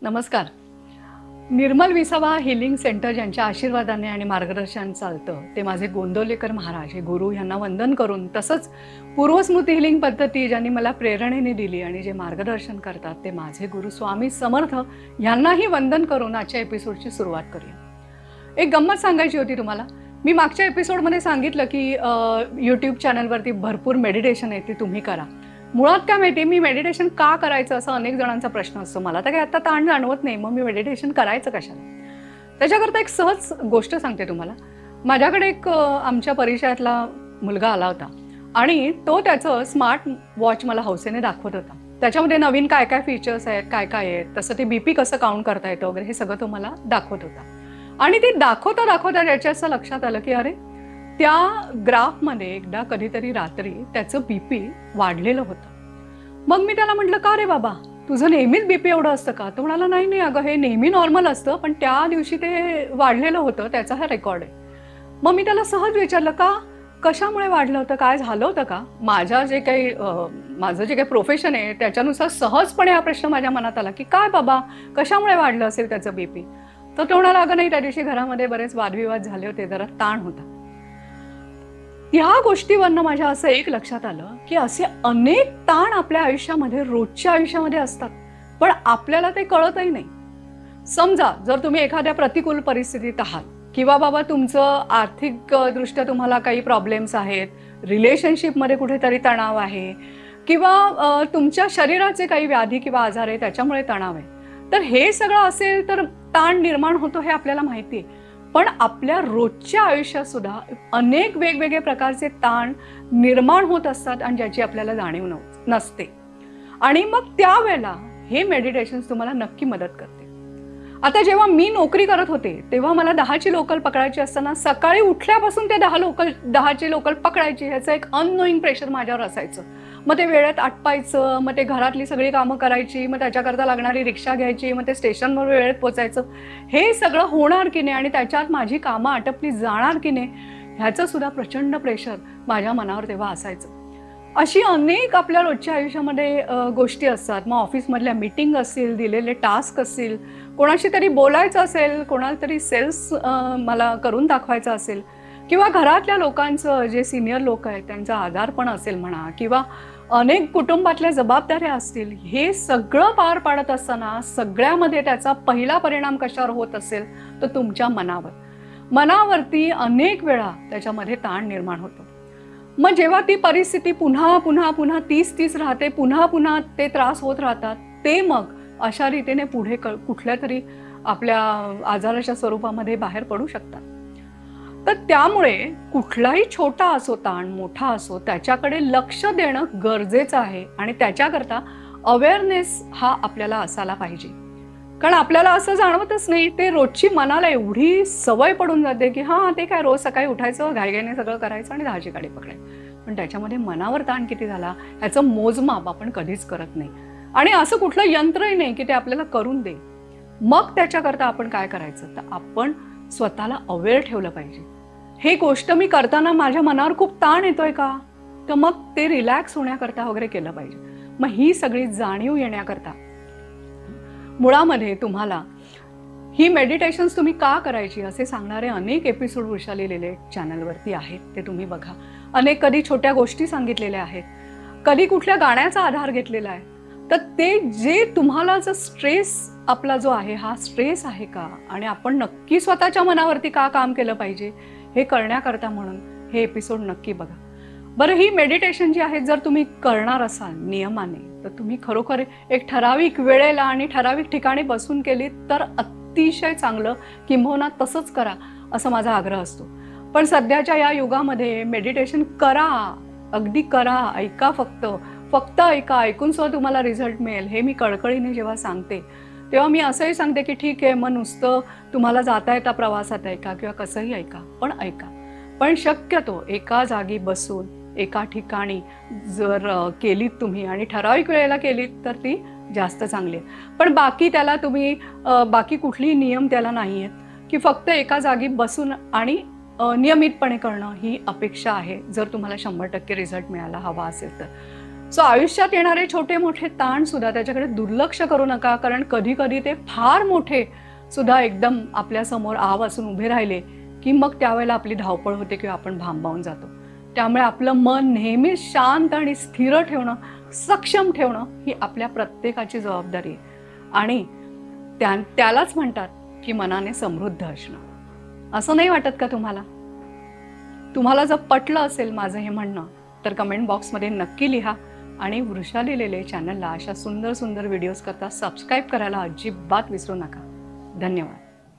नमस्कार. निर्मल विसावा healing centre ज्यांच्या आशीर्वादाने आणि मार्गदर्शन चालतं ते माझे गोंदवलेकर महाराज हे गुरु यांना वंदन करून, तसंच पूर्वस्मृती हीलिंग पद्धती ज्यांनी मला प्रेरणेने दिली आणि जे मार्गदर्शन करतात ते माझे गुरु स्वामी समर्थ यांनाही वंदन करून आजच्या एपिसोडची सुरुवात करूया. एक गंमत सांगायची होती तुम्हाला. मी मागच्या एपिसोडमध्ये सांगितलं की यूट्यूब चॅनलवरती भरपूर मेडिटेशन आहे, ते तुम्ही करा. मुळात काय माहिती, मी मेडिटेशन का करायचं असं अनेक जणांचा प्रश्न असतो. मला तर काही आता ताण जाणवत नाही, मग मी मेडिटेशन करायचं कशाला. त्याच्याकरता एक सहज गोष्ट सांगते तुम्हाला. माझ्याकडे एक आमच्या परिचयातला मुलगा आला होता आणि तो त्याचं स्मार्ट वॉच मला हौसेने दाखवत होता. त्याच्यामध्ये नवीन काय काय फीचर्स आहेत, काय काय आहेत, तसं ते BP कसं काउंट करता येतं वगैरे हे सगळं तो मला दाखवत होता. आणि ते दाखवता त्याच्या असं लक्षात आलं की अरे, त्या ग्राफमध्ये एकदा कधीतरी रात्री त्याचं BP वाढलेलं होतं. मग मी त्याला म्हटलं, का रे बाबा, तुझं नेहमीच BP एवढं असतं का? तो म्हणाला, नाही नाही अगं, हे नेहमी नॉर्मल असतं, पण त्या दिवशी ते वाढलेलं होतं, त्याचा हा रेकॉर्ड आहे. मग मी त्याला सहज विचारलं, का, कशामुळे वाढलं होतं, काय झालं होतं का? माझं जे काही प्रोफेशन आहे त्याच्यानुसार सहजपणे हा प्रश्न माझ्या मनात आला की काय बाबा, कशामुळे वाढलं असेल त्याचं BP? तर तो म्हणाला, अगं नाही, त्या दिवशी घरामध्ये बरेच वादविवाद झाले होते, जरा ताण होता. ह्या गोष्टीवरनं माझ्या असं एक लक्षात आलं की असे अनेक ताण आपल्या आयुष्यामध्ये, रोजच्या आयुष्यामध्ये असतात, पण आपल्याला ते कळतही नाही. समजा जर तुम्ही एखाद्या प्रतिकूल परिस्थितीत आहात किंवा बाबा तुमचं आर्थिक दृष्ट्या तुम्हाला काही प्रॉब्लेम्स आहेत, रिलेशनशिपमध्ये कुठेतरी तणाव आहे, किंवा तुमच्या शरीराचे काही व्याधी किंवा आजार आहे त्याच्यामुळे तणाव आहे, तर हे सगळं असेल तर ताण निर्माण होतो हे आपल्याला माहिती आहे. पण आपल्या रोजच्या आयुष्यात सुद्धा अनेक वेगवेगळे प्रकारचे ताण निर्माण होत असतात आणि ज्याची आपल्याला जाणीव नसते. आणि मग त्यावेळेला हे मेडिटेशन्स तुम्हाला नक्की मदत करते. आता जेव्हा मी नोकरी करत होते तेव्हा मला 10ची लोकल पकडायची असताना सकाळी उठल्यापासून ते 10ची लोकल पकडायची ह्याचं एक अननोईंग प्रेशर माझ्यावर असायचं. मग ते वेळेत आटपायचं, मग ते घरातली सगळी कामं करायची, मग त्याच्याकरता लागणारी रिक्षा घ्यायची, मग ते स्टेशनवर वेळेत पोचायचं. हे सगळं होणार की नाही आणि त्याच्यात माझी कामं आटपली जाणार की नाही ह्याचं सुद्धा प्रचंड प्रेशर माझ्या मनावर तेव्हा असायचं. अशी अनेक आपल्या रोजच्या आयुष्यामध्ये गोष्टी असतात. मग ऑफिसमधल्या मीटिंग असतील, दिलेले टास्क असतील, कोणाशी तरी बोलायचं असेल, कोणाला तरी सेल्स मला करून दाखवायचं असेल, किंवा घरातल्या लोकांचं, जे सिनियर लोक आहेत त्यांचा आजारपण असेल म्हणा, किंवा अनेक कुटुंबातल्या जबाबदाऱ्या असतील. हे सगळं पार पाडत असताना सगळ्यामध्ये त्याचा पहिला परिणाम कशावर होत असेल तर तुमच्या मनावरती अनेक वेळा त्याच्यामध्ये ताण निर्माण होतो. मग जेव्हा ती परिस्थिती पुन्हा पुन्हा पुन्हा तीच राहते, पुन्हा पुन्हा ते त्रास होत राहतात, ते मग अशा रीतीने पुढे कुठल्या तरी आपल्या आजाराच्या स्वरूपामध्ये बाहेर पडू शकतात. तर त्यामुळे कुठलाही छोटा असो ताण, मोठा असो, त्याच्याकडे लक्ष देणं गरजेचं आहे आणि त्याच्याकरता अवेअरनेस हा आपल्याला असायला पाहिजे. कारण आपल्याला असं जाणवतच नाही, ते रोजची मनाला एवढी सवय पडून जाते की हां, ते काय रोज सकाळी उठायचं, घाईघाईने सगळं करायचं आणि 10ची गाडी पकडायची. पण त्याच्यामध्ये मनावर ताण किती झाला ह्याचं मोजमाप आपण कधीच करत नाही. आणि असं कुठलं यंत्रही नाही की ते आपल्याला करून दे. मग त्याच्याकरता आपण काय करायचं, तर आपण स्वतःला अवेअर ठेवलं पाहिजे. हे गोष्ट मी करताना माझ्या मनावर खूप ताण येतोय का, तर मग ते रिलॅक्स होण्याकरता वगैरे केलं पाहिजे. मग ही सगळी जाणीव येण्याकरता मुळामध्ये तुम्हाला ही मेडिटेशन्स तुम्ही का करायची असे सांगणारे अनेक एपिसोड वृषाली चॅनलवरती आहेत, ते तुम्ही बघा. अनेक कधी छोट्या गोष्टी सांगितलेल्या आहेत, कधी कुठल्या गाण्याचा आधार घेतलेला आहे. तर ते जे तुम्हाला जो स्ट्रेस आपला जो आहे हा स्ट्रेस आहे का, आणि आपण नक्की स्वतःच्या मनावरती का काम केलं पाहिजे हे करण्याकरता म्हणून हे एपिसोड नक्की बघा. बरं, ही मेडिटेशन जी आहेत जर तुम्ही करणार असाल नियमाने, तर तुम्ही खरोखर एक ठराविक वेळेला आणि ठराविक ठिकाणी बसून केली तर अतिशय चांगलं, किंबहुना तसंच करा असं माझा आग्रह असतो. पण सध्याच्या या युगामध्ये मेडिटेशन करा, अगदी करा, ऐका, फक्त ऐका, ऐकून सुद्धा तुम्हाला रिझल्ट मिळेल हे मी कळकळीने जेव्हा सांगते तेव्हा मी असंही सांगते की ठीक आहे, मग नुसतं तुम्हाला जाता येता प्रवासात ऐका किंवा कसंही ऐका, पण ऐका. पण शक्यतो एका जागी बसून एका ठिकाणी जर केलीत तुम्ही आणि ठराविक वेळेला केलीत तर ती जास्त चांगली आहे. पण बाकी त्याला तुम्ही बाकी कुठलीही नियम त्याला नाही आहेत की फक्त एका जागी बसून आणि नियमितपणे करणं ही अपेक्षा आहे जर तुम्हाला 100% रिझल्ट मिळायला हवा असेल तर. सो आयुष्यात येणारे छोटे मोठे ताण सुद्धा त्याच्याकडे दुर्लक्ष करू नका, कारण कधी कधी ते फार मोठे सुद्धा एकदम आपल्या समोर आवासून उभे राहिले की मग त्यावेळेला आपली धावपळ होते किंवा आपण भांबावून जातो. त्यामुळे आपलं मन नेहमी शांत आणि स्थिर ठेवणं, सक्षम ठेवणं ही आपल्या प्रत्येकाची जबाबदारी आहे. आणि त्यालाच म्हणतात की मनाने समृद्ध असणं. असं नाही वाटत का तुम्हाला? तुम्हाला जर पटलं असेल माझं हे म्हणणं तर कमेंट बॉक्समध्ये नक्की लिहा. आणि वृषाली लेले चॅनलला अशा सुंदर सुंदर व्हिडिओज करता सबस्क्राईब करायला अजिबात विसरू नका. धन्यवाद.